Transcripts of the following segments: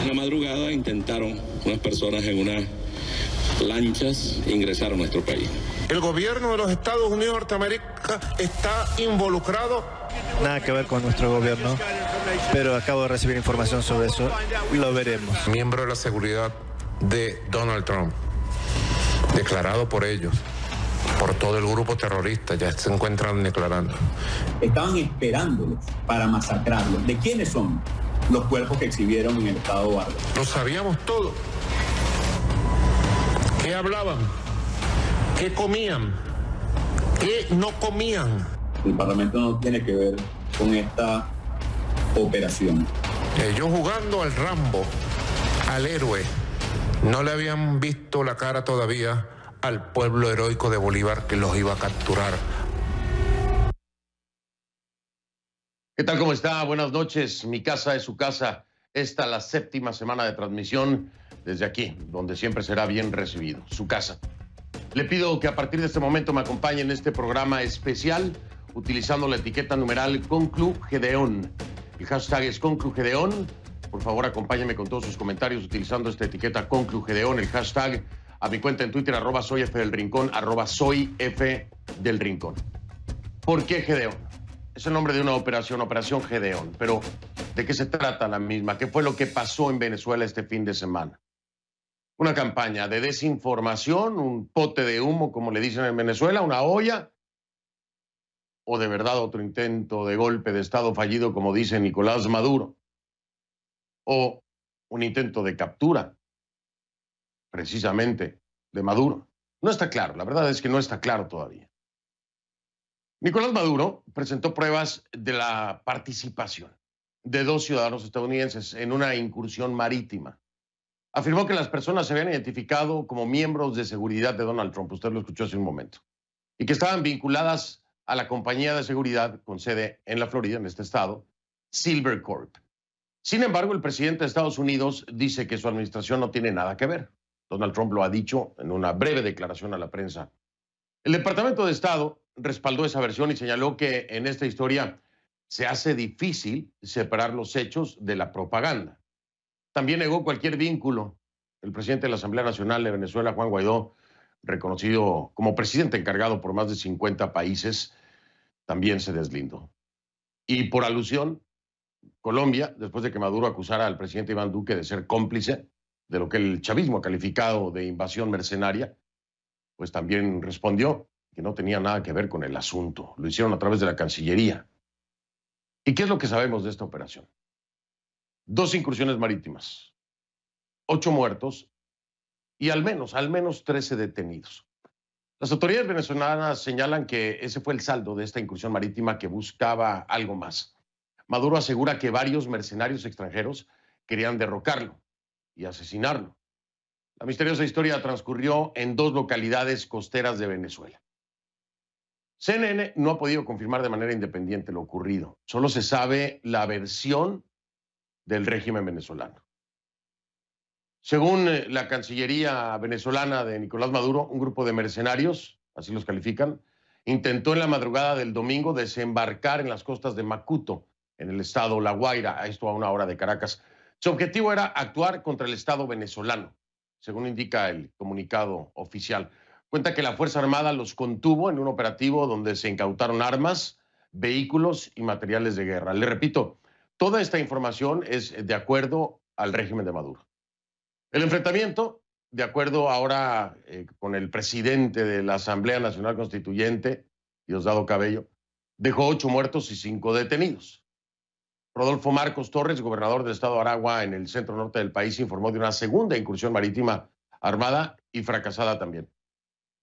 la madrugada intentaron unas personas en unas lanchas ingresar a nuestro país. El gobierno de los Estados Unidos de Norteamérica está involucrado. Nada que ver con nuestro gobierno, pero acabo de recibir información sobre eso. Lo veremos. Miembro de la seguridad de Donald Trump, declarado por ellos, por todo el grupo terrorista, ya se encuentran declarando. Estaban esperándolos para masacrarlos. ¿De quiénes son los cuerpos que exhibieron en el estado Vargas? Lo sabíamos todo. ¿Qué hablaban? ¿Qué comían? ¿Qué no comían? El Parlamento no tiene que ver con esta operación. Ellos jugando al Rambo, al héroe, no le habían visto la cara todavía al pueblo heroico de Bolívar que los iba a capturar. ¿Qué tal? ¿Cómo está? Buenas noches. Mi casa es su casa. Esta la 7ª semana de transmisión desde aquí, donde siempre será bien recibido. Su casa. Le pido que a partir de este momento me acompañe en este programa especial utilizando la etiqueta numeral ConcluGedeón. El hashtag es ConcluGedeón. Por favor, acompáñeme con todos sus comentarios utilizando esta etiqueta ConcluGedeón. El hashtag a mi cuenta en Twitter, @soyfdelrincón, @soyfdelrincón. ¿Por qué Gedeón? Es el nombre de una operación, Operación Gedeón. Pero, ¿de qué se trata la misma? ¿Qué fue lo que pasó en Venezuela este fin de semana? Una campaña de desinformación, un pote de humo, como le dicen en Venezuela, una olla, o de verdad otro intento de golpe de Estado fallido, como dice Nicolás Maduro, o un intento de captura, precisamente, de Maduro. No está claro, la verdad es que no está claro todavía. Nicolás Maduro presentó pruebas de la participación de 2 ciudadanos estadounidenses en una incursión marítima. Afirmó que las personas se habían identificado como miembros de seguridad de Donald Trump, usted lo escuchó hace un momento, y que estaban vinculadas a la compañía de seguridad con sede en la Florida, en este estado, Silver Corp. Sin embargo, el presidente de Estados Unidos dice que su administración no tiene nada que ver. Donald Trump lo ha dicho en una breve declaración a la prensa. El Departamento de Estado respaldó esa versión y señaló que en esta historia se hace difícil separar los hechos de la propaganda. También negó cualquier vínculo. El presidente de la Asamblea Nacional de Venezuela, Juan Guaidó, reconocido como presidente encargado por más de 50 países, también se deslindó. Y por alusión, Colombia, después de que Maduro acusara al presidente Iván Duque de ser cómplice de lo que el chavismo ha calificado de invasión mercenaria, pues también respondió que no tenía nada que ver con el asunto. Lo hicieron a través de la Cancillería. ¿Y qué es lo que sabemos de esta operación? 2 incursiones marítimas, 8 muertos y al menos 13 detenidos. Las autoridades venezolanas señalan que ese fue el saldo de esta incursión marítima que buscaba algo más. Maduro asegura que varios mercenarios extranjeros querían derrocarlo y asesinarlo. La misteriosa historia transcurrió en 2 localidades costeras de Venezuela. CNN no ha podido confirmar de manera independiente lo ocurrido. Solo se sabe la versión del régimen venezolano. Según la Cancillería venezolana de Nicolás Maduro, un grupo de mercenarios, así los califican, intentó en la madrugada del domingo desembarcar en las costas de Macuto, en el estado La Guaira, a esto a 1 hora de Caracas. Su objetivo era actuar contra el Estado venezolano, según indica el comunicado oficial. Cuenta que la Fuerza Armada los contuvo en un operativo donde se incautaron armas, vehículos y materiales de guerra. Le repito, toda esta información es de acuerdo al régimen de Maduro. El enfrentamiento, de acuerdo ahora con el presidente de la Asamblea Nacional Constituyente, Diosdado Cabello, dejó 8 muertos y 5 detenidos. Rodolfo Marcos Torres, gobernador del estado de Aragua, en el centro norte del país, informó de una segunda incursión marítima armada y fracasada también.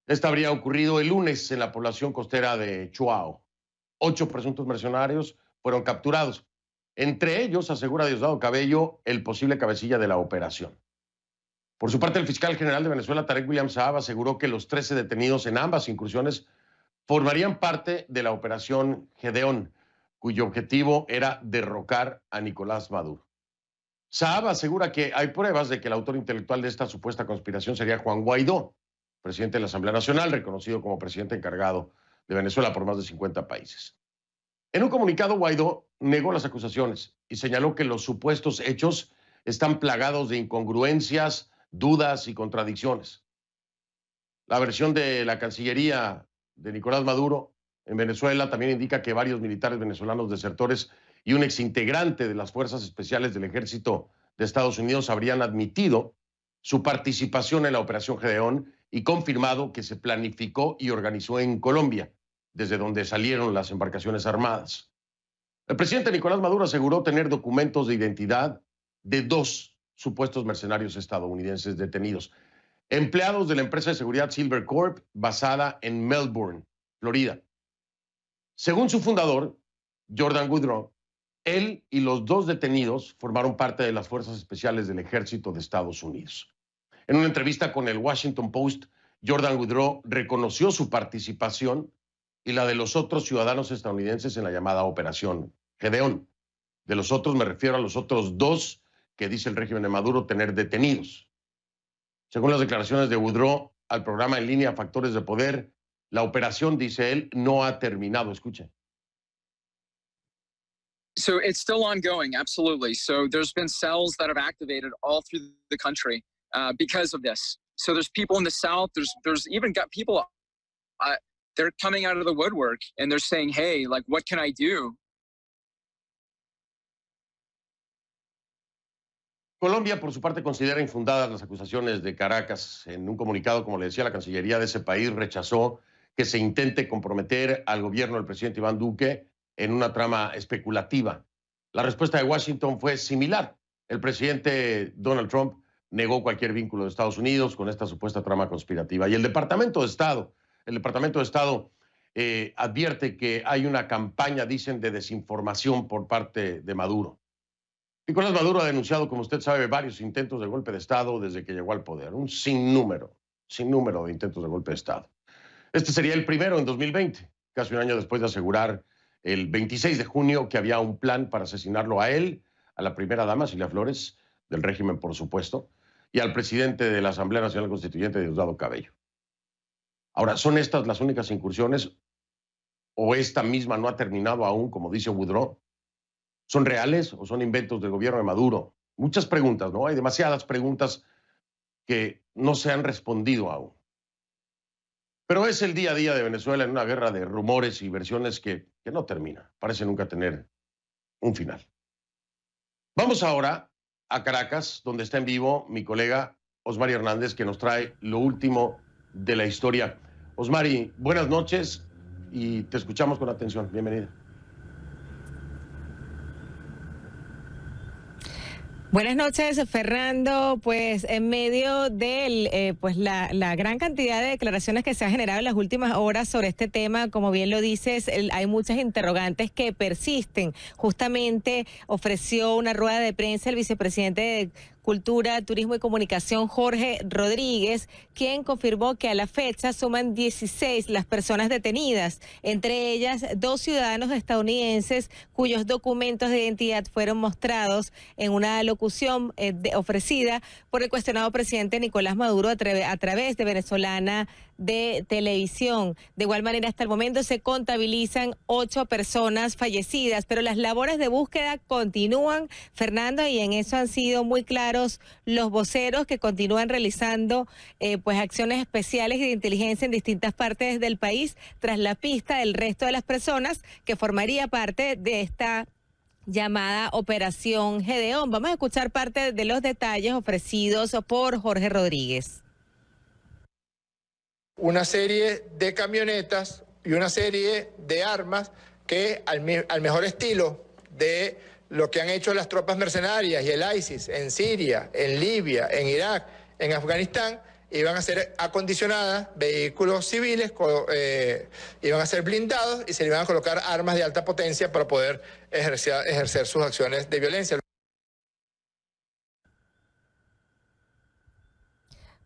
Esta habría ocurrido el lunes en la población costera de Chuao. 8 presuntos mercenarios fueron capturados. Entre ellos, asegura Diosdado Cabello, el posible cabecilla de la operación. Por su parte, el fiscal general de Venezuela, Tarek William Saab, aseguró que los 13 detenidos en ambas incursiones formarían parte de la operación Gedeón, cuyo objetivo era derrocar a Nicolás Maduro. Saab asegura que hay pruebas de que el autor intelectual de esta supuesta conspiración sería Juan Guaidó, presidente de la Asamblea Nacional, reconocido como presidente encargado de Venezuela por más de 50 países. En un comunicado, Guaidó negó las acusaciones y señaló que los supuestos hechos están plagados de incongruencias, dudas y contradicciones. La versión de la Cancillería de Nicolás Maduro en Venezuela también indica que varios militares venezolanos desertores y un exintegrante de las Fuerzas Especiales del Ejército de Estados Unidos habrían admitido su participación en la Operación Gedeón y confirmado que se planificó y organizó en Colombia, desde donde salieron las embarcaciones armadas. El presidente Nicolás Maduro aseguró tener documentos de identidad de 2 supuestos mercenarios estadounidenses detenidos, empleados de la empresa de seguridad Silver Corp, basada en Melbourne, Florida. Según su fundador, Jordan Woodrow, él y los 2 detenidos formaron parte de las Fuerzas Especiales del Ejército de Estados Unidos. En una entrevista con el Washington Post, Jordan Woodrow reconoció su participación y la de los otros ciudadanos estadounidenses en la llamada Operación Gedeón. De los otros me refiero a los otros 2 que dice el régimen de Maduro tener detenidos. Según las declaraciones de Woodrow al programa en línea Factores de Poder, la operación, dice él, no ha terminado. Escuchen. So it's still ongoing, absolutely. So there's been cells that have activated all through the country because of this. So there's people in the South, there's even got people, they're coming out of the woodwork and they're saying, hey, like, what can I do? Colombia, por su parte, considera infundadas las acusaciones de Caracas. En un comunicado, como le decía, la Cancillería de ese país rechazó que se intente comprometer al gobierno del presidente Iván Duque en una trama especulativa. La respuesta de Washington fue similar. El presidente Donald Trump negó cualquier vínculo de Estados Unidos con esta supuesta trama conspirativa. Y el Departamento de Estado advierte que hay una campaña, dicen, de desinformación por parte de Maduro. Nicolás Maduro ha denunciado, como usted sabe, varios intentos de golpe de Estado desde que llegó al poder. Un sinnúmero de intentos de golpe de Estado. Este sería el primero en 2020, casi un año después de asegurar el 26 de junio que había un plan para asesinarlo a él, a la primera dama, Cilia Flores, del régimen, por supuesto, y al presidente de la Asamblea Nacional Constituyente, Diosdado Cabello. Ahora, ¿son estas las únicas incursiones o esta misma no ha terminado aún, como dice Woodrow? ¿Son reales o son inventos del gobierno de Maduro? Muchas preguntas, ¿no? Hay demasiadas preguntas que no se han respondido aún. Pero es el día a día de Venezuela en una guerra de rumores y versiones que no termina. Parece nunca tener un final. Vamos ahora a Caracas, donde está en vivo mi colega Osmari Hernández, que nos trae lo último de la historia. Osmari, buenas noches y te escuchamos con atención. Bienvenida. Buenas noches, Fernando. Pues en medio de la gran cantidad de declaraciones que se han generado en las últimas horas sobre este tema, como bien lo dices, hay muchas interrogantes que persisten. Justamente ofreció una rueda de prensa el vicepresidente de Cultura, Turismo y Comunicación, Jorge Rodríguez, quien confirmó que a la fecha suman 16 las personas detenidas, entre ellas 2 ciudadanos estadounidenses cuyos documentos de identidad fueron mostrados en una locución ofrecida por el cuestionado presidente Nicolás Maduro a través de Venezolana de Televisión. De igual manera, hasta el momento se contabilizan 8 personas fallecidas, pero las labores de búsqueda continúan, Fernando, y en eso han sido muy claros los voceros que continúan realizando acciones especiales de inteligencia en distintas partes del país tras la pista del resto de las personas que formaría parte de esta llamada Operación Gedeón. Vamos a escuchar parte de los detalles ofrecidos por Jorge Rodríguez. Una serie de camionetas y una serie de armas que al mejor estilo de lo que han hecho las tropas mercenarias y el ISIS en Siria, en Libia, en Irak, en Afganistán, iban a ser acondicionadas, vehículos civiles, iban a ser blindados y se le iban a colocar armas de alta potencia para poder ejercer sus acciones de violencia.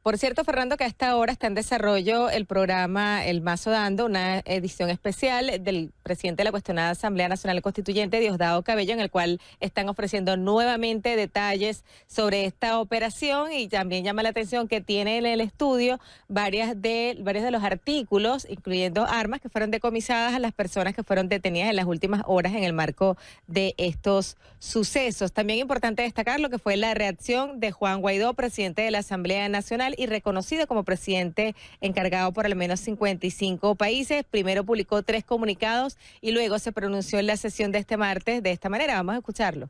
Por cierto, Fernando, que a esta hora está en desarrollo el programa El Mazo Dando, una edición especial del presidente de la cuestionada Asamblea Nacional Constituyente, Diosdado Cabello, en el cual están ofreciendo nuevamente detalles sobre esta operación, y también llama la atención que tiene en el estudio varios de los artículos, incluyendo armas que fueron decomisadas a las personas que fueron detenidas en las últimas horas en el marco de estos sucesos. También importante destacar lo que fue la reacción de Juan Guaidó, presidente de la Asamblea Nacional y reconocido como presidente encargado por al menos 55 países. Primero publicó 3 comunicados y luego se pronunció en la sesión de este martes de esta manera. Vamos a escucharlo.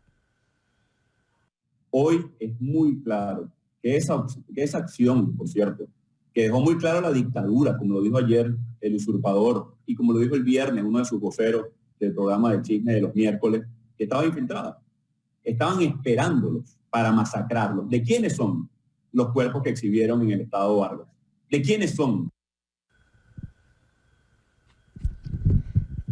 Hoy es muy claro que esa acción, por cierto, que dejó muy claro la dictadura, como lo dijo ayer el usurpador y como lo dijo el viernes uno de sus voceros del programa de chisme de los miércoles, que estaba infiltrada. Estaban esperándolos para masacrarlos. ¿De quiénes son los cuerpos que exhibieron en el estado Vargas? ¿De quiénes son?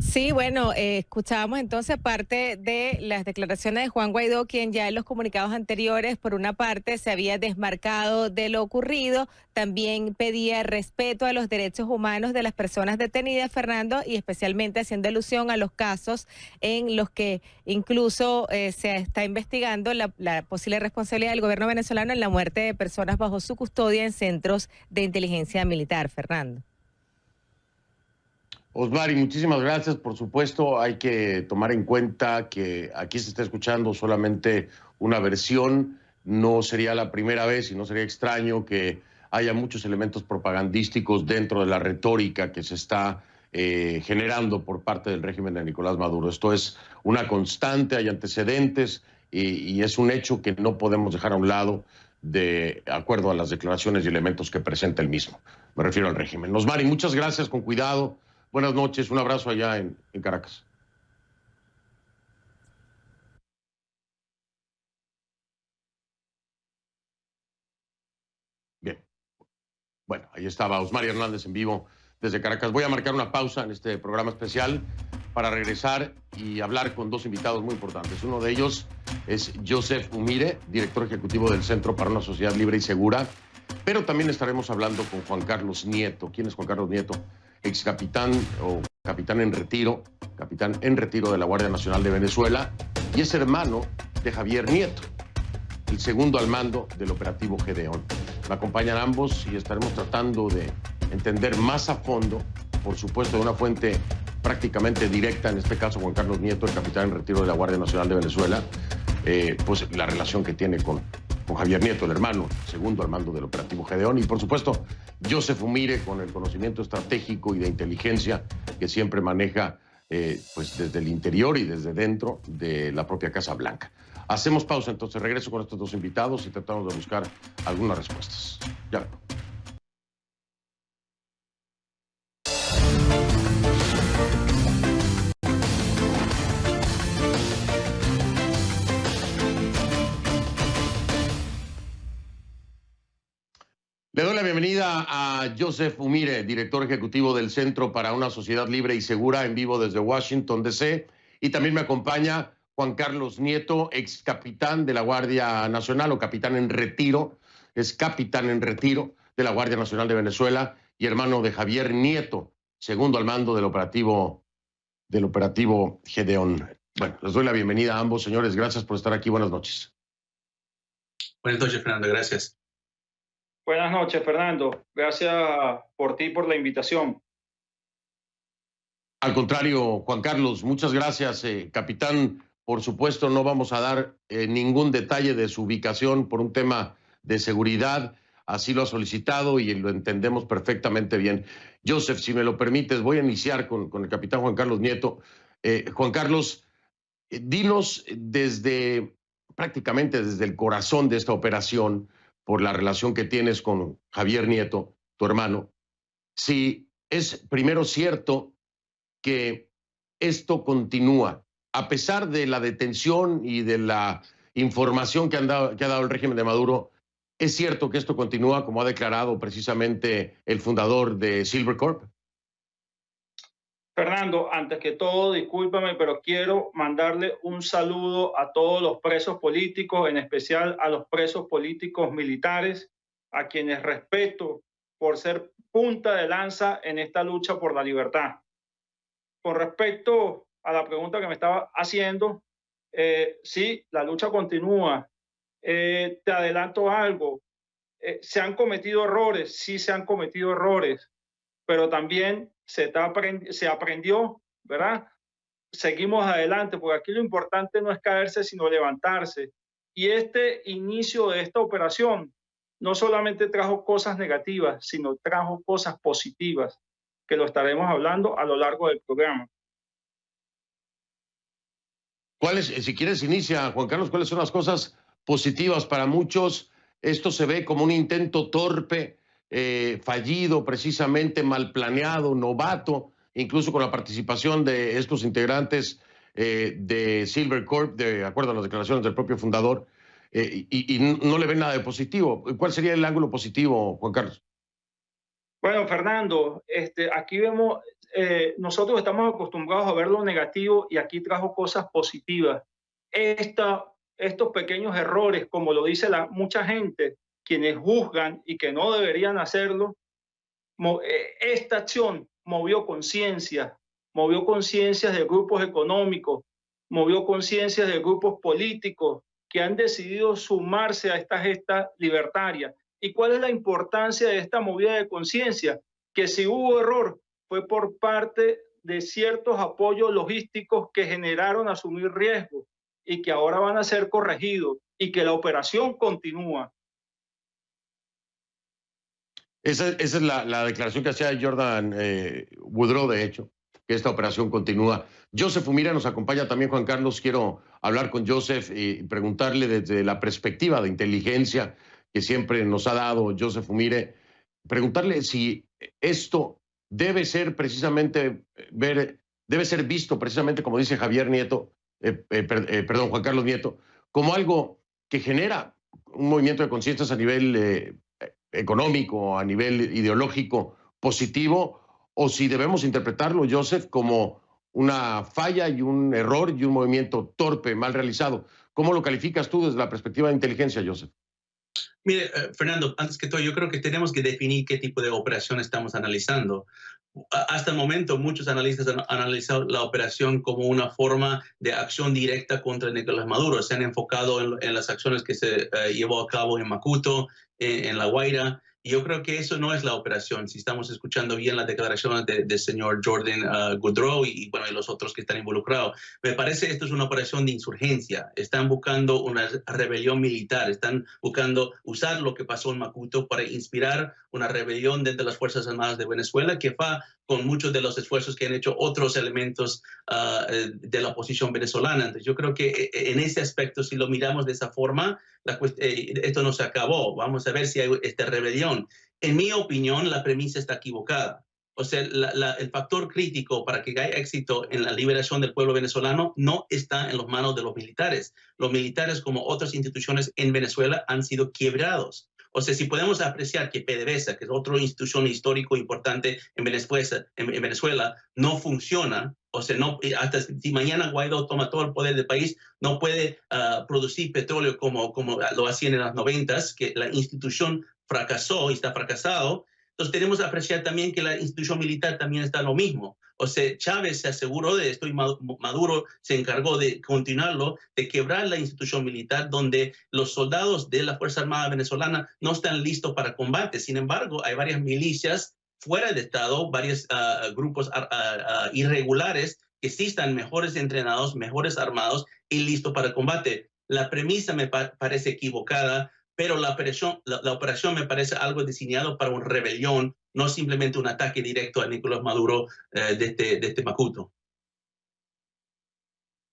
Sí, bueno, escuchábamos entonces parte de las declaraciones de Juan Guaidó, quien ya en los comunicados anteriores, por una parte, se había desmarcado de lo ocurrido, también pedía respeto a los derechos humanos de las personas detenidas, Fernando, y especialmente haciendo alusión a los casos en los que incluso se está investigando la posible responsabilidad del gobierno venezolano en la muerte de personas bajo su custodia en centros de inteligencia militar, Fernando. Osmari, muchísimas gracias. Por supuesto, hay que tomar en cuenta que aquí se está escuchando solamente una versión. No sería la primera vez y no sería extraño que haya muchos elementos propagandísticos dentro de la retórica que se está generando por parte del régimen de Nicolás Maduro. Esto es una constante, hay antecedentes y es un hecho que no podemos dejar a un lado de acuerdo a las declaraciones y elementos que presenta el mismo. Me refiero al régimen. Osmari, muchas gracias, con cuidado. Buenas noches, un abrazo allá en Caracas. Bien. Bueno, ahí estaba Osmari Hernández en vivo desde Caracas. Voy a marcar una pausa en este programa especial para regresar y hablar con 2 invitados muy importantes. Uno de ellos es Joseph Umire, director ejecutivo del Centro para una Sociedad Libre y Segura, pero también estaremos hablando con Juan Carlos Nieto. ¿Quién es Juan Carlos Nieto? Ex capitán o capitán en retiro de la Guardia Nacional de Venezuela, y es hermano de Javier Nieto, el segundo al mando del operativo Gedeón. Me acompañan ambos y estaremos tratando de entender más a fondo, por supuesto de una fuente prácticamente directa, en este caso Juan Carlos Nieto, el capitán en retiro de la Guardia Nacional de Venezuela, pues la relación que tiene con Javier Nieto, el hermano segundo al mando del operativo Gedeón, y por supuesto Joseph Umire, con el conocimiento estratégico y de inteligencia que siempre maneja pues desde el interior y desde dentro de la propia Casa Blanca. Hacemos pausa, entonces regreso con estos 2 invitados y tratamos de buscar algunas respuestas. Ya vengo. Le doy la bienvenida a Joseph Umire, director ejecutivo del Centro para una Sociedad Libre y Segura, en vivo desde Washington, D.C. Y también me acompaña Juan Carlos Nieto, ex capitán de la Guardia Nacional o capitán en retiro, es capitán en retiro de la Guardia Nacional de Venezuela y hermano de Javier Nieto, segundo al mando del operativo Gedeón. Bueno, les doy la bienvenida a ambos, señores. Gracias por estar aquí. Buenas noches. Buenas noches, Fernando. Gracias. Buenas noches, Fernando. Gracias por ti, por la invitación. Al contrario, Juan Carlos, muchas gracias, capitán. Por supuesto, no vamos a dar ningún detalle de su ubicación por un tema de seguridad. Así lo ha solicitado y lo entendemos perfectamente bien. Joseph, si me lo permites, voy a iniciar con el capitán Juan Carlos Nieto. Juan Carlos, dinos prácticamente desde el corazón de esta operación, por la relación que tienes con Javier Nieto, tu hermano, si es primero cierto que esto continúa, a pesar de la detención y de la información que ha dado el régimen de Maduro, ¿es cierto que esto continúa, como ha declarado precisamente el fundador de Silvercorp? Fernando, antes que todo, discúlpame, pero quiero mandarle un saludo a todos los presos políticos, en especial a los presos políticos militares a quienes respeto por ser punta de lanza en esta lucha por la libertad. Con respecto a la pregunta que me estaba haciendo, sí, la lucha continúa. Te adelanto algo. Se han cometido errores, sí se han cometido errores, pero también se aprendió, ¿verdad? Seguimos adelante, porque aquí lo importante no es caerse, sino levantarse. Y este inicio de esta operación no solamente trajo cosas negativas, sino trajo cosas positivas, que lo estaremos hablando a lo largo del programa. Si quieres, inicia, Juan Carlos, ¿cuáles son las cosas positivas para muchos? Esto se ve como un intento torpe, fallido, precisamente mal planeado, novato, incluso con la participación de estos integrantes de Silver Corp, de acuerdo a las declaraciones del propio fundador, y no le ven nada de positivo. ¿Cuál sería el ángulo positivo, Juan Carlos? Bueno, Fernando, aquí vemos, nosotros estamos acostumbrados a ver lo negativo y aquí trajo cosas positivas. Estos pequeños errores, como lo dice mucha gente, quienes juzgan y que no deberían hacerlo, esta acción movió conciencias de grupos económicos, movió conciencias de grupos políticos que han decidido sumarse a esta gesta libertaria. ¿Y cuál es la importancia de esta movida de conciencia? Que si hubo error fue por parte de ciertos apoyos logísticos que generaron asumir riesgos y que ahora van a ser corregidos y que la operación continúa. Esa es la declaración que hacía Jordan Woodrow, de hecho, que esta operación continúa. Joseph Fumire nos acompaña también, Juan Carlos. Quiero hablar con Joseph y preguntarle desde la perspectiva de inteligencia que siempre nos ha dado Joseph Fumire, preguntarle si esto debe ser precisamente, debe ser visto precisamente, como dice Javier Nieto, Juan Carlos Nieto, como algo que genera un movimiento de conciencias a nivel económico, a nivel ideológico positivo, o si debemos interpretarlo, Joseph, como una falla y un error y un movimiento torpe, mal realizado. ¿Cómo lo calificas tú desde la perspectiva de inteligencia, Joseph? Mire, Fernando, antes que todo, yo creo que tenemos que definir qué tipo de operación estamos analizando. Hasta el momento, muchos analistas han analizado la operación como una forma de acción directa contra Nicolás Maduro. Se han enfocado en las acciones que se llevó a cabo en Macuto, en La Guaira. Y yo creo que eso no es la operación. Si estamos escuchando bien las declaraciones del señor Jordan Woodrow y los otros que están involucrados, me parece que esto es una operación de insurgencia. Están buscando una rebelión militar, están buscando usar lo que pasó en Macuto para inspirar una rebelión dentro de las Fuerzas Armadas de Venezuela, que va con muchos de los esfuerzos que han hecho otros elementos de la oposición venezolana. Entonces, yo creo que en ese aspecto, si lo miramos de esa forma, esto no se acabó. Vamos a ver si hay esta rebelión. En mi opinión, la premisa está equivocada. O sea, el factor crítico para que haya éxito en la liberación del pueblo venezolano no está en las manos de los militares. Los militares, como otras instituciones en Venezuela, han sido quebrados. O sea, si podemos apreciar que PDVSA, que es otra institución histórico importante en Venezuela, no funciona, o sea, hasta si mañana Guaidó toma todo el poder del país, no puede producir petróleo como lo hacían en las 90s, que la institución fracasó y está fracasado. Entonces tenemos que apreciar también que la institución militar también está lo mismo. O sea, Chávez se aseguró de esto y Maduro se encargó de continuarlo, de quebrar la institución militar, donde los soldados de la Fuerza Armada venezolana no están listos para combate. Sin embargo, hay varias milicias fuera de Estado, varios grupos irregulares que sí están mejores entrenados, mejores armados y listos para combate. La premisa me parece equivocada, pero la operación me parece algo diseñado para una rebelión, no simplemente un ataque directo a Nicolás Maduro desde Macuto.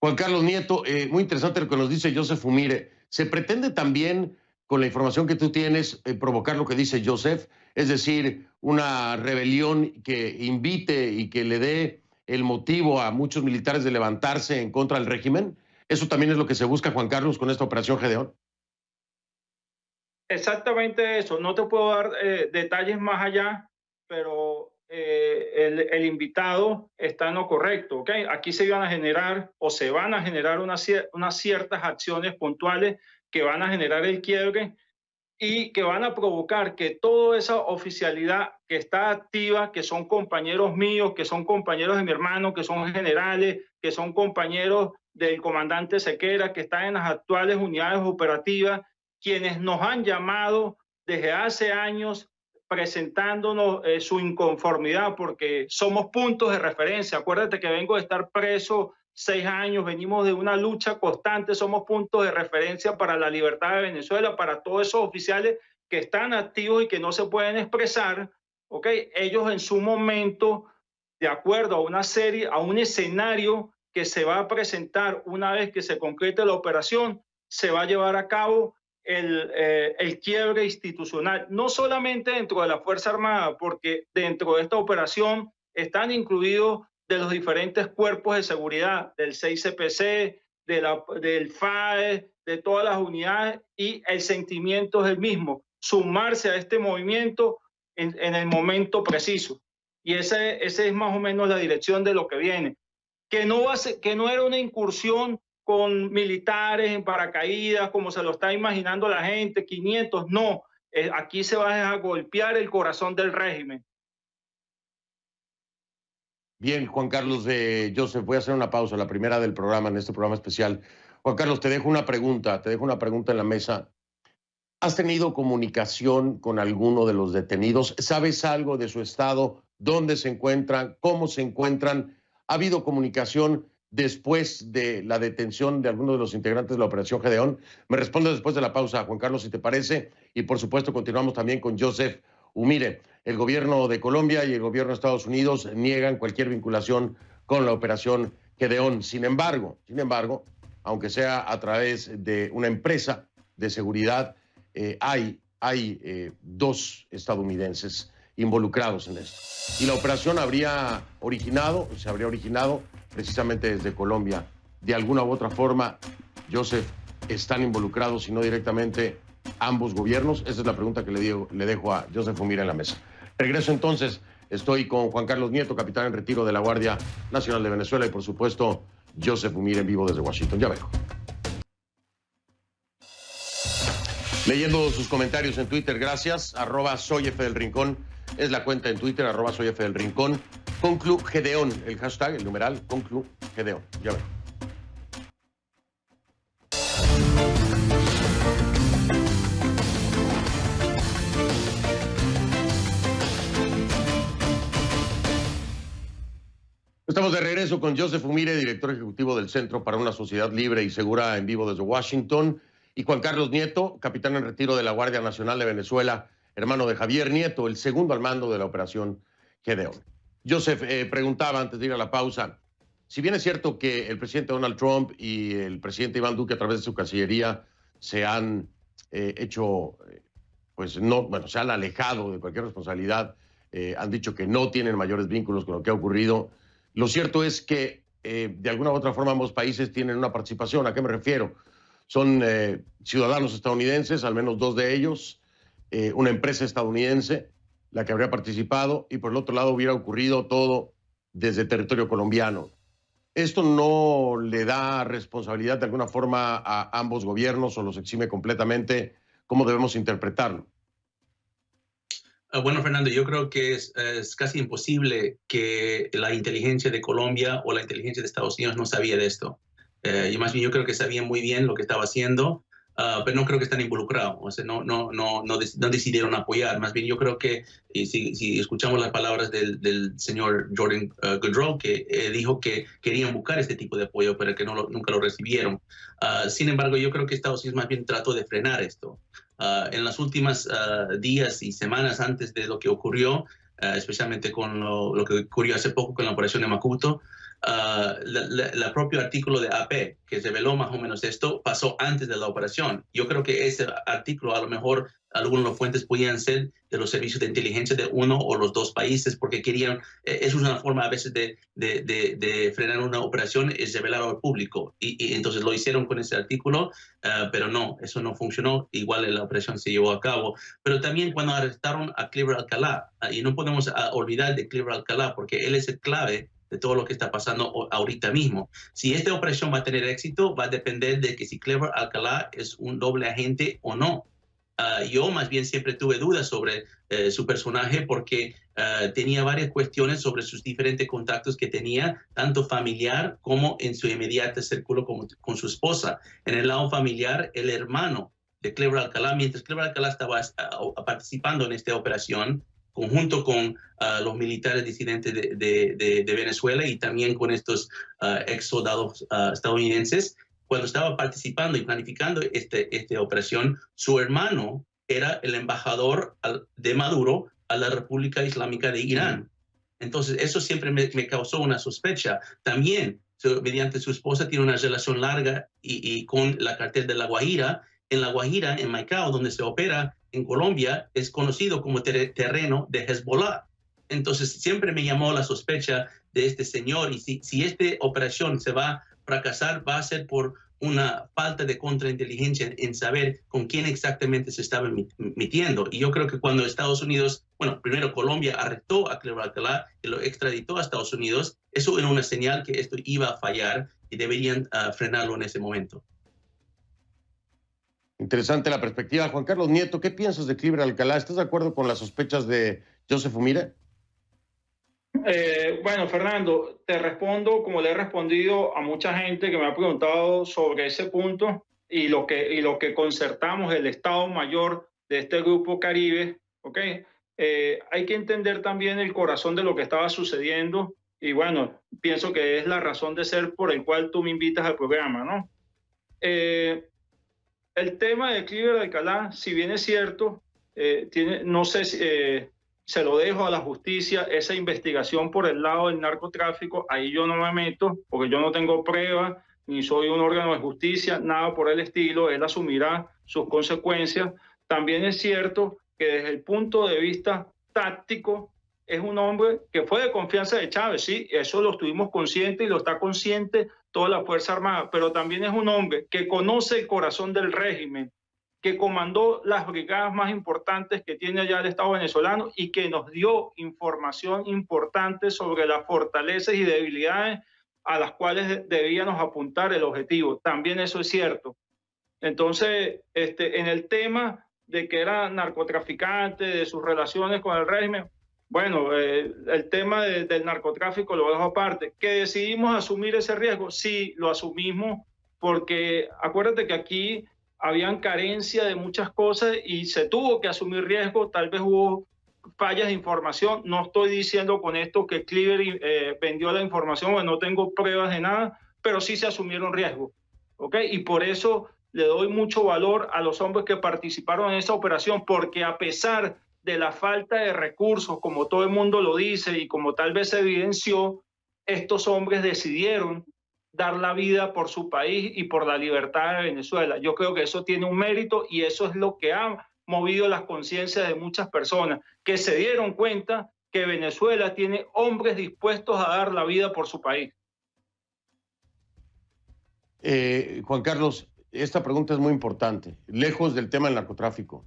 Juan Carlos Nieto, muy interesante lo que nos dice Joseph Fumire. ¿Se pretende también, con la información que tú tienes, provocar lo que dice Joseph? Es decir, una rebelión que invite y que le dé el motivo a muchos militares de levantarse en contra del régimen. ¿Eso también es lo que se busca, Juan Carlos, con esta operación Gedeón? Exactamente eso. No te puedo dar detalles más allá, pero el invitado está en lo correcto. ¿Okay? Aquí se van a generar o se van a generar unas ciertas acciones puntuales que van a generar el quiebre y que van a provocar que toda esa oficialidad que está activa, que son compañeros míos, que son compañeros de mi hermano, que son generales, que son compañeros del comandante Sequera, que están en las actuales unidades operativas, quienes nos han llamado desde hace años presentándonos su inconformidad porque somos puntos de referencia. Acuérdate que vengo de estar preso 6 años, venimos de una lucha constante, somos puntos de referencia para la libertad de Venezuela, para todos esos oficiales que están activos y que no se pueden expresar, ¿ok? Ellos en su momento, de acuerdo a una serie, a un escenario que se va a presentar una vez que se concrete la operación, se va a llevar a cabo el quiebre institucional, no solamente dentro de la Fuerza Armada, porque dentro de esta operación están incluidos de los diferentes cuerpos de seguridad, del 6CPC, del FAE, de todas las unidades, y el sentimiento es el mismo, sumarse a este movimiento en el momento preciso. Y ese es más o menos la dirección de lo que viene. Que no era una incursión con militares en paracaídas, como se lo está imaginando la gente, 500, no. Aquí se va a golpear el corazón del régimen. Bien, Juan Carlos de Joseph, voy a hacer una pausa, la primera del programa, en este programa especial. Juan Carlos, te dejo una pregunta en la mesa. ¿Has tenido comunicación con alguno de los detenidos? ¿Sabes algo de su estado? ¿Dónde se encuentran? ¿Cómo se encuentran? ¿Ha habido comunicación después de la detención de algunos de los integrantes de la Operación Gedeón? Me responde después de la pausa, Juan Carlos, si te parece. Y por supuesto continuamos también con Joseph Umire. El gobierno de Colombia y el gobierno de Estados Unidos niegan cualquier vinculación con la Operación Gedeón. Sin embargo, aunque sea a través de una empresa de seguridad, hay 2 estadounidenses involucrados en esto. Y la operación se habría originado precisamente desde Colombia. De alguna u otra forma, Joseph, ¿están involucrados, si no directamente, ambos gobiernos? Esa es la pregunta que le dejo a Joseph Umire en la mesa. Regreso entonces, estoy con Juan Carlos Nieto, capitán en retiro de la Guardia Nacional de Venezuela, y por supuesto, Joseph Umire en vivo desde Washington. Ya vengo. Leyendo sus comentarios en Twitter, gracias. @soyfdelrincón es la cuenta en Twitter, @soyfdelrincón. Conclu Gedeón, el hashtag, el numeral, Conclu Gedeón. Ya vengo. Estamos de regreso con Joseph Umire, director ejecutivo del Centro para una Sociedad Libre y Segura, en vivo desde Washington, y Juan Carlos Nieto, capitán en retiro de la Guardia Nacional de Venezuela, hermano de Javier Nieto, el segundo al mando de la Operación Gedeón. Joseph, preguntaba antes de ir a la pausa, si bien es cierto que el presidente Donald Trump y el presidente Iván Duque a través de su Cancillería se han se han alejado de cualquier responsabilidad, han dicho que no tienen mayores vínculos con lo que ha ocurrido. Lo cierto es que de alguna u otra forma ambos países tienen una participación. ¿A qué me refiero? Son ciudadanos estadounidenses, al menos 2 de ellos, una empresa estadounidense, la que habría participado, y por el otro lado hubiera ocurrido todo desde territorio colombiano. ¿Esto no le da responsabilidad de alguna forma a ambos gobiernos o los exime completamente? ¿Cómo debemos interpretarlo? Bueno, Fernando, yo creo que es casi imposible que la inteligencia de Colombia o la inteligencia de Estados Unidos no sabía de esto. Y más bien yo creo que sabían muy bien lo que estaba haciendo, pero no creo que están involucrados. O sea, no decidieron apoyar. Más bien yo creo que, si escuchamos las palabras del señor Jordan Goodrow, que dijo que querían buscar este tipo de apoyo, pero que nunca lo recibieron. Sin embargo, yo creo que Estados Unidos más bien trató de frenar esto. En las últimas días y semanas antes de lo que ocurrió, especialmente con lo que ocurrió hace poco con la operación de Macuto, el propio artículo de AP que reveló más o menos esto pasó antes de la operación. Yo creo que ese artículo, a lo mejor algunas de las fuentes podían ser de los servicios de inteligencia de uno o los dos países, porque querían, eso es una forma a veces de frenar una operación, es revelar al público. Y entonces lo hicieron con ese artículo, pero no, eso no funcionó. Igual la operación se llevó a cabo. Pero también cuando arrestaron a Cleaver Alcalá, y no podemos olvidar de Cleaver Alcalá, porque él es el clave de todo lo que está pasando ahorita mismo. Si esta operación va a tener éxito, va a depender de que si Cleaver Alcalá es un doble agente o no. Yo más bien siempre tuve dudas sobre su personaje porque tenía varias cuestiones sobre sus diferentes contactos que tenía, tanto familiar como en su inmediato círculo con su esposa. En el lado familiar, el hermano de Kleber Alcalá, mientras Kleber Alcalá estaba participando en esta operación, conjunto con los militares disidentes de Venezuela y también con estos ex soldados estadounidenses, cuando estaba participando y planificando esta operación, su hermano era el embajador de Maduro a la República Islámica de Irán. Entonces, eso siempre me causó una sospecha. También, mediante su esposa, tiene una relación larga y con la cartel de La Guajira. En La Guajira, en Maicao, donde se opera en Colombia, es conocido como terreno de Hezbollah. Entonces, siempre me llamó la sospecha de este señor. Y si esta operación se va a fracasar, va a ser por una falta de contrainteligencia en saber con quién exactamente se estaba metiendo. Y yo creo que cuando Estados Unidos, bueno, primero Colombia arrestó a Kleber Alcalá y lo extraditó a Estados Unidos, eso era una señal que esto iba a fallar y deberían frenarlo en ese momento. Interesante la perspectiva. Juan Carlos Nieto, ¿qué piensas de Kleber Alcalá? ¿Estás de acuerdo con las sospechas de Joseph Umire? Bueno, Fernando, te respondo como le he respondido a mucha gente que me ha preguntado sobre ese punto y lo que concertamos el Estado Mayor de este Grupo Caribe, ¿ok? Hay que entender también el corazón de lo que estaba sucediendo y bueno, pienso que es la razón de ser por el cual tú me invitas al programa, ¿no? El tema de Kleber Alcalá, si bien es cierto, no sé si... se lo dejo a la justicia, esa investigación por el lado del narcotráfico, ahí yo no me meto, porque yo no tengo pruebas, ni soy un órgano de justicia, nada por el estilo, él asumirá sus consecuencias. También es cierto que desde el punto de vista táctico, es un hombre que fue de confianza de Chávez, sí, eso lo estuvimos conscientes y lo está consciente toda la Fuerza Armada, pero también es un hombre que conoce el corazón del régimen, que comandó las brigadas más importantes que tiene allá el Estado venezolano y que nos dio información importante sobre las fortalezas y debilidades a las cuales debíamos apuntar el objetivo. También eso es cierto. Entonces, en el tema de que era narcotraficante, de sus relaciones con el régimen, bueno, el tema del narcotráfico lo dejo aparte. ¿Que decidimos asumir ese riesgo? Sí, lo asumimos porque acuérdate que aquí habían carencia de muchas cosas y se tuvo que asumir riesgo, tal vez hubo fallas de información, no estoy diciendo con esto que Kleber vendió la información, bueno, no tengo pruebas de nada, pero sí se asumieron riesgos, ¿ok? Y por eso le doy mucho valor a los hombres que participaron en esa operación, porque a pesar de la falta de recursos, como todo el mundo lo dice y como tal vez se evidenció, estos hombres decidieron dar la vida por su país y por la libertad de Venezuela. Yo creo que eso tiene un mérito y eso es lo que ha movido las conciencias de muchas personas que se dieron cuenta que Venezuela tiene hombres dispuestos a dar la vida por su país. Juan Carlos, esta pregunta es muy importante, lejos del tema del narcotráfico,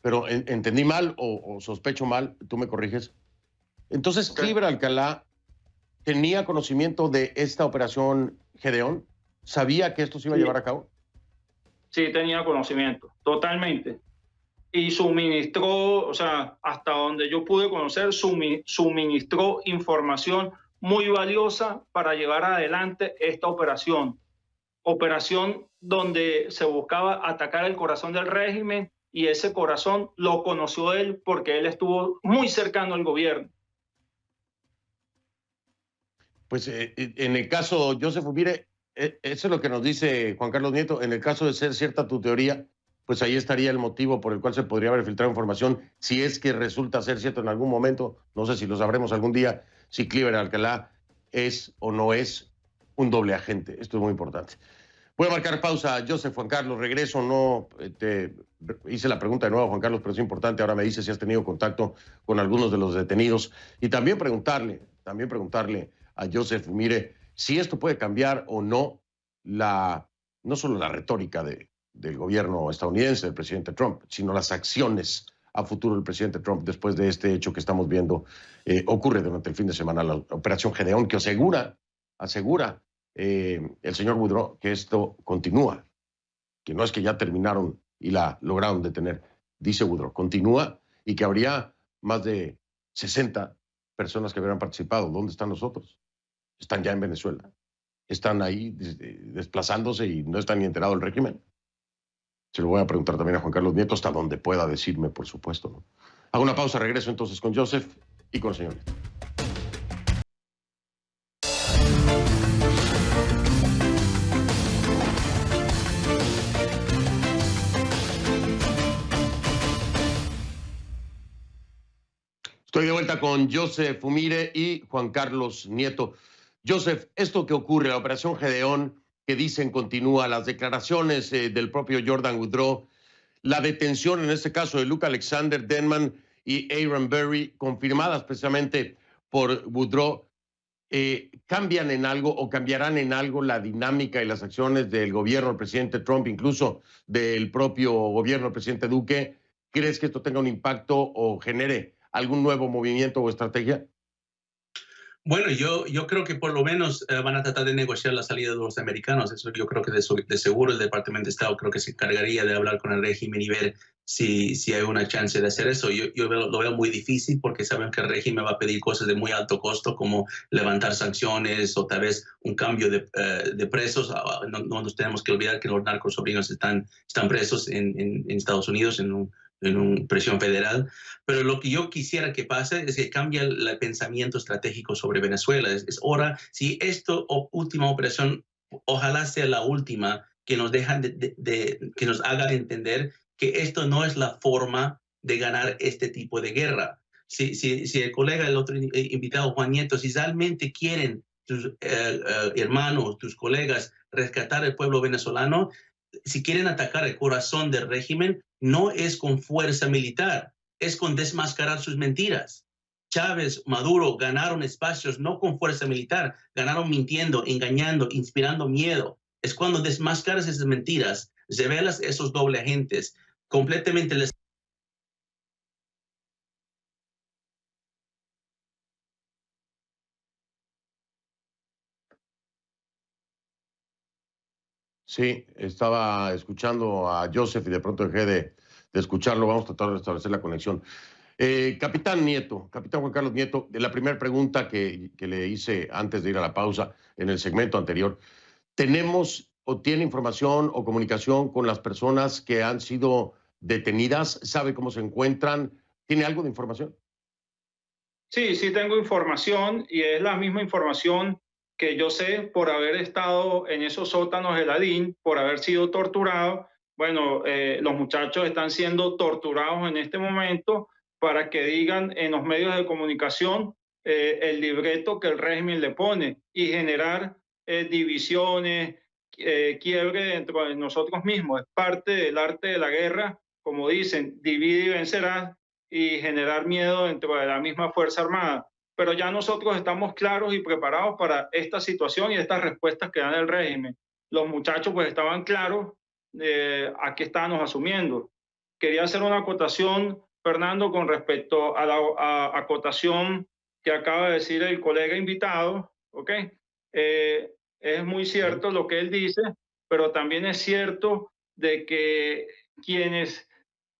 pero entendí mal o sospecho mal, tú me corriges. Entonces, okay. Kleber Alcalá ¿tenía conocimiento de esta operación Gedeón? ¿Sabía que esto se iba a llevar a cabo? Sí, tenía conocimiento, totalmente. Y suministró, o sea, hasta donde yo pude conocer, suministró información muy valiosa para llevar adelante esta operación. Operación donde se buscaba atacar el corazón del régimen y ese corazón lo conoció él porque él estuvo muy cercano al gobierno. Pues en el caso Joseph Umire, eso es lo que nos dice Juan Carlos Nieto, en el caso de ser cierta tu teoría, pues ahí estaría el motivo por el cual se podría haber filtrado información, si es que resulta ser cierto en algún momento, no sé si lo sabremos algún día, si Kleber Alcalá es o no es un doble agente. Esto es muy importante. Voy a marcar pausa, Joseph, Juan Carlos, regreso, no te hice la pregunta de nuevo, Juan Carlos, pero es importante, ahora me dice si has tenido contacto con algunos de los detenidos y también preguntarle a Joseph Umire si esto puede cambiar o no no solo la retórica del gobierno estadounidense, del presidente Trump, sino las acciones a futuro del presidente Trump después de este hecho que estamos viendo ocurre durante el fin de semana, la operación Gedeón, que asegura el señor Boudreaux que esto continúa, que no es que ya terminaron y la lograron detener. Dice Woodrow, continúa, y que habría más de 60 personas que hubieran participado. ¿Dónde están los otros? Están ya en Venezuela. Están ahí desplazándose y no están ni enterados del régimen. Se lo voy a preguntar también a Juan Carlos Nieto, hasta donde pueda decirme, por supuesto, ¿no? Hago una pausa, regreso entonces con Joseph y con el señor Nieto. Estoy de vuelta con Joseph Umire y Juan Carlos Nieto. Joseph, esto que ocurre, la Operación Gedeón, que dicen continúa, las declaraciones del propio Jordan Woodrow, la detención en este caso de Luke Alexander Denman y Aaron Berry, confirmadas precisamente por Woodrow, ¿cambian en algo o cambiarán en algo la dinámica y las acciones del gobierno del presidente Trump, incluso del propio gobierno del presidente Duque? ¿Crees que esto tenga un impacto o genere algún nuevo movimiento o estrategia? Bueno, yo creo que por lo menos van a tratar de negociar la salida de los americanos. Eso yo creo que de seguro el Departamento de Estado creo que se encargaría de hablar con el régimen y ver si hay una chance de hacer eso. Yo lo veo muy difícil porque saben que el régimen va a pedir cosas de muy alto costo como levantar sanciones o tal vez un cambio de presos. No nos tenemos que olvidar que los narcosobrinos están presos en Estados Unidos en una presión federal, pero lo que yo quisiera que pase es que cambie el pensamiento estratégico sobre Venezuela. Es hora, si esta última operación, ojalá sea la última, que nos que nos haga entender que esto no es la forma de ganar este tipo de guerra. Si el colega, el otro invitado, Juan Nieto, si realmente quieren tus hermanos, tus colegas, rescatar el pueblo venezolano, si quieren atacar el corazón del régimen, no es con fuerza militar, es con desmascarar sus mentiras. Chávez, Maduro ganaron espacios no con fuerza militar, ganaron mintiendo, engañando, inspirando miedo. Es cuando desmascaras esas mentiras, revelas esos doble agentes, completamente les... Sí, estaba escuchando a Joseph y de pronto dejé de escucharlo. Vamos a tratar de restablecer la conexión. Capitán Nieto, capitán Juan Carlos Nieto, de la primera pregunta que le hice antes de ir a la pausa en el segmento anterior, ¿tenemos o tiene información o comunicación con las personas que han sido detenidas? ¿Sabe cómo se encuentran? ¿Tiene algo de información? Sí, sí tengo información y es la misma información que yo sé por haber estado en esos sótanos de Ladín, por haber sido torturado. Bueno, los muchachos están siendo torturados en este momento para que digan en los medios de comunicación el libreto que el régimen le pone y generar divisiones, quiebre dentro de nosotros mismos. Es parte del arte de la guerra, como dicen, divide y vencerás, y generar miedo dentro de la misma Fuerza Armada. Pero ya nosotros estamos claros y preparados para esta situación y estas respuestas que dan el régimen. Los muchachos pues estaban claros a qué estábamos asumiendo. Quería hacer una acotación, Fernando, con respecto a la acotación que acaba de decir el colega invitado, ¿ok? Es muy cierto lo que él dice, pero también es cierto de que quienes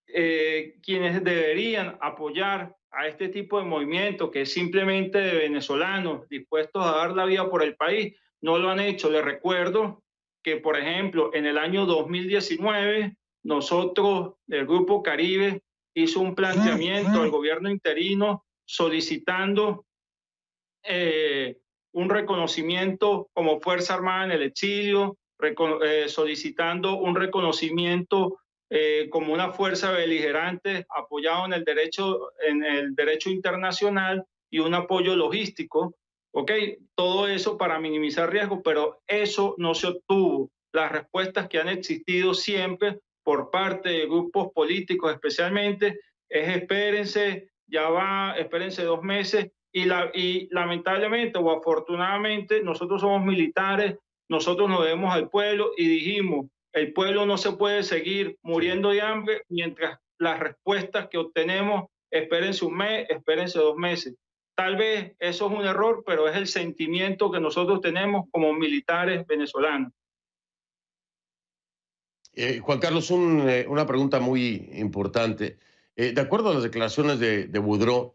deberían apoyar a este tipo de movimiento, que es simplemente de venezolanos dispuestos a dar la vida por el país, no lo han hecho. Les recuerdo que, por ejemplo, en el año 2019, nosotros, el Grupo Caribe, hizo un planteamiento al gobierno interino solicitando un reconocimiento como Fuerza Armada en el exilio, solicitando un reconocimiento como una fuerza beligerante apoyado en el derecho internacional y un apoyo logístico, ¿ok? Todo eso para minimizar riesgos, pero eso no se obtuvo. Las respuestas que han existido siempre por parte de grupos políticos especialmente es espérense, ya va, espérense 2 meses, y lamentablemente o afortunadamente nosotros somos militares, nosotros nos debemos al pueblo y dijimos, el pueblo no se puede seguir muriendo de hambre mientras las respuestas que obtenemos, espérense 1 mes, espérense 2 meses. Tal vez eso es un error, pero es el sentimiento que nosotros tenemos como militares venezolanos. Juan Carlos, una pregunta muy importante. De acuerdo a las declaraciones de Boudreaux,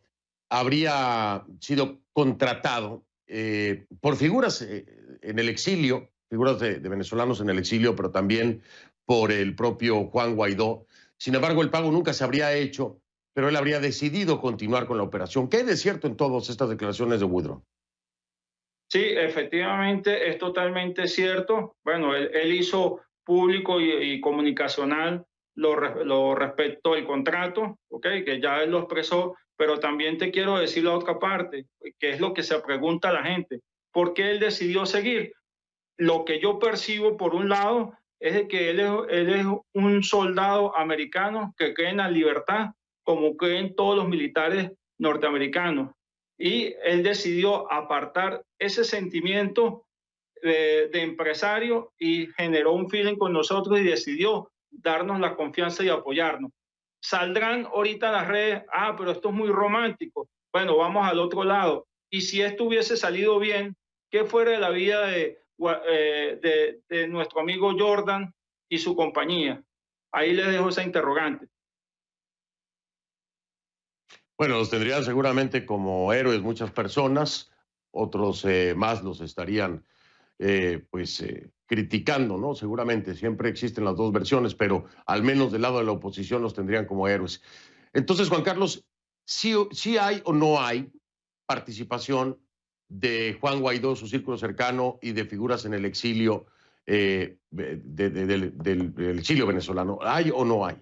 habría sido contratado por figuras en el exilio, figuras de venezolanos en el exilio, pero también por el propio Juan Guaidó. Sin embargo, el pago nunca se habría hecho, pero él habría decidido continuar con la operación. ¿Qué hay de cierto en todas estas declaraciones de Boudreaux? Sí, efectivamente, es totalmente cierto. Bueno, él hizo público y comunicacional lo respecto al contrato, ¿ok? Que ya él lo expresó, pero también te quiero decir la otra parte, que es lo que se pregunta la gente. ¿Por qué él decidió seguir? Lo que yo percibo, por un lado, es de que él es un soldado americano que cree en la libertad, como creen todos los militares norteamericanos. Y él decidió apartar ese sentimiento de empresario y generó un feeling con nosotros y decidió darnos la confianza y apoyarnos. Saldrán ahorita las redes, pero esto es muy romántico. Bueno, vamos al otro lado. Y si esto hubiese salido bien, ¿qué fuera de la vida de nuestro amigo Jordan y su compañía? Ahí les dejo esa interrogante. Bueno, los tendrían seguramente como héroes muchas personas, otros más los estarían criticando, ¿no? Seguramente, siempre existen las dos versiones, pero al menos del lado de la oposición los tendrían como héroes. Entonces, Juan Carlos, ¿sí hay o no hay participación de Juan Guaidó, su círculo cercano, y de figuras en el exilio, del exilio venezolano? ¿Hay o no hay?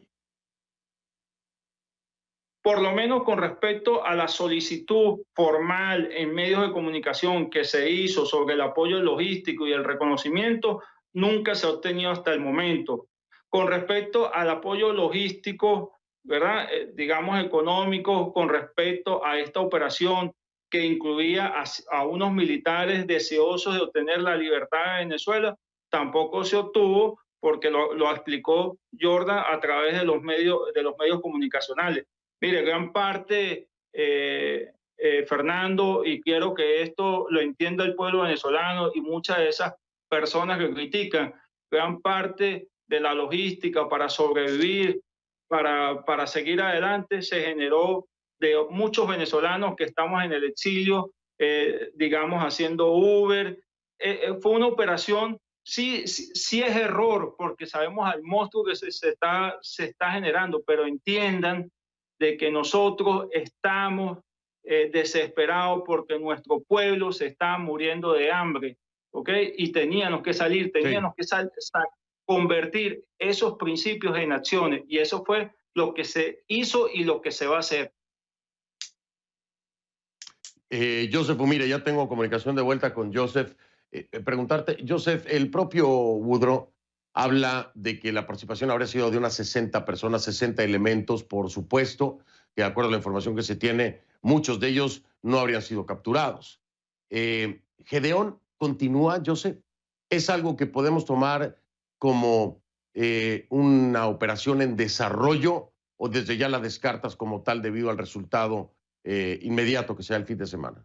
Por lo menos con respecto a la solicitud formal en medios de comunicación que se hizo sobre el apoyo logístico y el reconocimiento, nunca se ha obtenido hasta el momento. Con respecto al apoyo logístico, ¿verdad? Digamos económico, con respecto a esta operación que incluía a unos militares deseosos de obtener la libertad de Venezuela, tampoco se obtuvo porque lo explicó Jordan a través de los medios comunicacionales. Mire, gran parte, Fernando, y quiero que esto lo entienda el pueblo venezolano y muchas de esas personas que critican, gran parte de la logística para sobrevivir, para seguir adelante, se generó de muchos venezolanos que estamos en el exilio, digamos, haciendo Uber. Fue una operación, sí es error, porque sabemos al monstruo que se está generando, pero entiendan de que nosotros estamos desesperados porque nuestro pueblo se está muriendo de hambre, ¿ok? Y teníamos que salir, convertir esos principios en acciones, y eso fue lo que se hizo y lo que se va a hacer. Joseph, mire, ya tengo comunicación de vuelta con Joseph. Preguntarte, Joseph, el propio Boudreaux habla de que la participación habría sido de unas 60 personas, 60 elementos, por supuesto, que de acuerdo a la información que se tiene, muchos de ellos no habrían sido capturados. ¿Gedeón continúa, Joseph? ¿Es algo que podemos tomar como una operación en desarrollo o desde ya la descartas como tal debido al resultado inmediato que sea el fin de semana?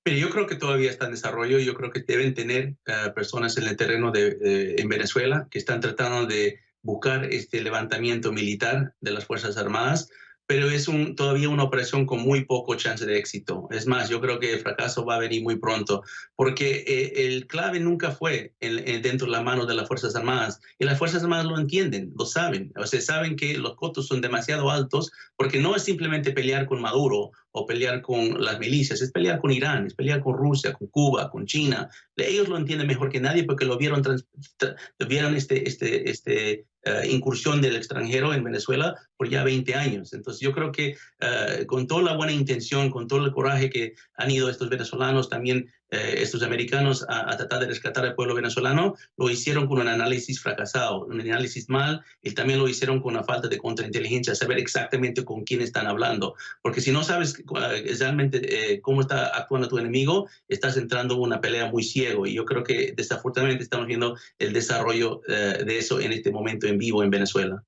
Mire, yo creo que todavía está en desarrollo. Yo creo que deben tener personas en el terreno en Venezuela que están tratando de buscar este levantamiento militar de las Fuerzas Armadas, pero es todavía una operación con muy poco chance de éxito. Es más, yo creo que el fracaso va a venir muy pronto, porque el clave nunca fue dentro de la mano de las Fuerzas Armadas, y las Fuerzas Armadas lo entienden, lo saben. O sea, saben que los costos son demasiado altos, porque no es simplemente pelear con Maduro o pelear con las milicias, es pelear con Irán, es pelear con Rusia, con Cuba, con China. Ellos lo entienden mejor que nadie porque lo vieron incursión del extranjero en Venezuela por ya 20 años. Entonces yo creo que con toda la buena intención, con todo el coraje que han ido estos venezolanos, también estos americanos a tratar de rescatar al pueblo venezolano, lo hicieron con un análisis fracasado, un análisis mal, y también lo hicieron con una falta de contrainteligencia, saber exactamente con quién están hablando. Porque si no sabes realmente cómo está actuando tu enemigo, estás entrando en una pelea muy ciego, y yo creo que desafortunadamente estamos viendo el desarrollo de eso en este momento en vivo en Venezuela.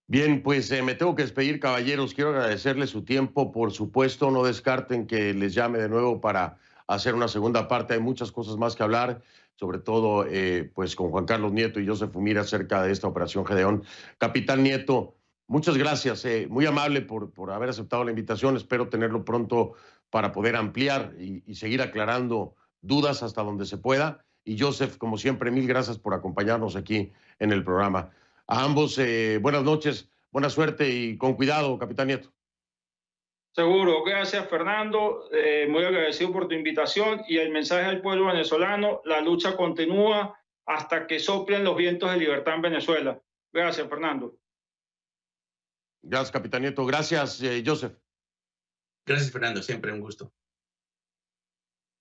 Bien, pues me tengo que despedir, caballeros. Quiero agradecerles su tiempo. Por supuesto, no descarten que les llame de nuevo para hacer una segunda parte. Hay muchas cosas más que hablar sobre todo pues con Juan Carlos Nieto y Joseph Umire acerca de esta operación Gedeón. Capitán Nieto, muchas gracias, muy amable por haber aceptado la invitación. Espero tenerlo pronto para poder ampliar y seguir aclarando dudas hasta donde se pueda. Y Joseph, como siempre, mil gracias por acompañarnos aquí en el programa. A ambos, buenas noches, buena suerte y con cuidado, Capitán Nieto. Seguro, gracias Fernando, muy agradecido por tu invitación y el mensaje al pueblo venezolano: la lucha continúa hasta que soplen los vientos de libertad en Venezuela. Gracias, Fernando. Gracias, Capitán Nieto. Gracias, Joseph. Gracias, Fernando, siempre un gusto.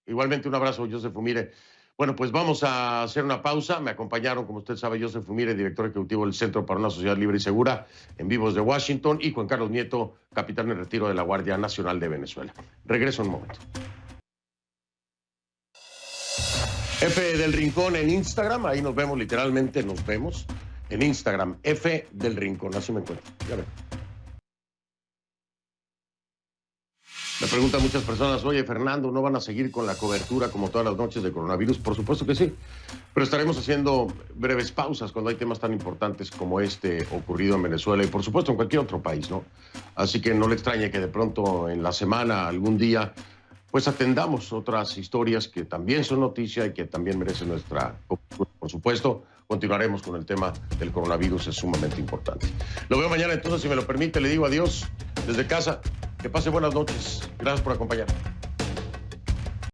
Igualmente un abrazo, Joseph Umire. Bueno, pues vamos a hacer una pausa. Me acompañaron, como usted sabe, Joseph Umire, director ejecutivo del Centro para una Sociedad Libre y Segura, en vivo desde Washington, y Juan Carlos Nieto, capitán en retiro de la Guardia Nacional de Venezuela. Regreso en un momento. F del Rincón en Instagram, ahí nos vemos, literalmente nos vemos. En Instagram, F del Rincón, así me encuentro. Ya ven. Me preguntan muchas personas: oye, Fernando, ¿no van a seguir con la cobertura como todas las noches de coronavirus? Por supuesto que sí, pero estaremos haciendo breves pausas cuando hay temas tan importantes como este ocurrido en Venezuela y por supuesto en cualquier otro país, ¿no? Así que no le extrañe que de pronto en la semana, algún día, pues atendamos otras historias que también son noticia y que también merecen nuestra cobertura. Por supuesto, continuaremos con el tema del coronavirus, es sumamente importante. Lo veo mañana, entonces, si me lo permite, le digo adiós desde casa. Que pase buenas noches. Gracias por acompañarme.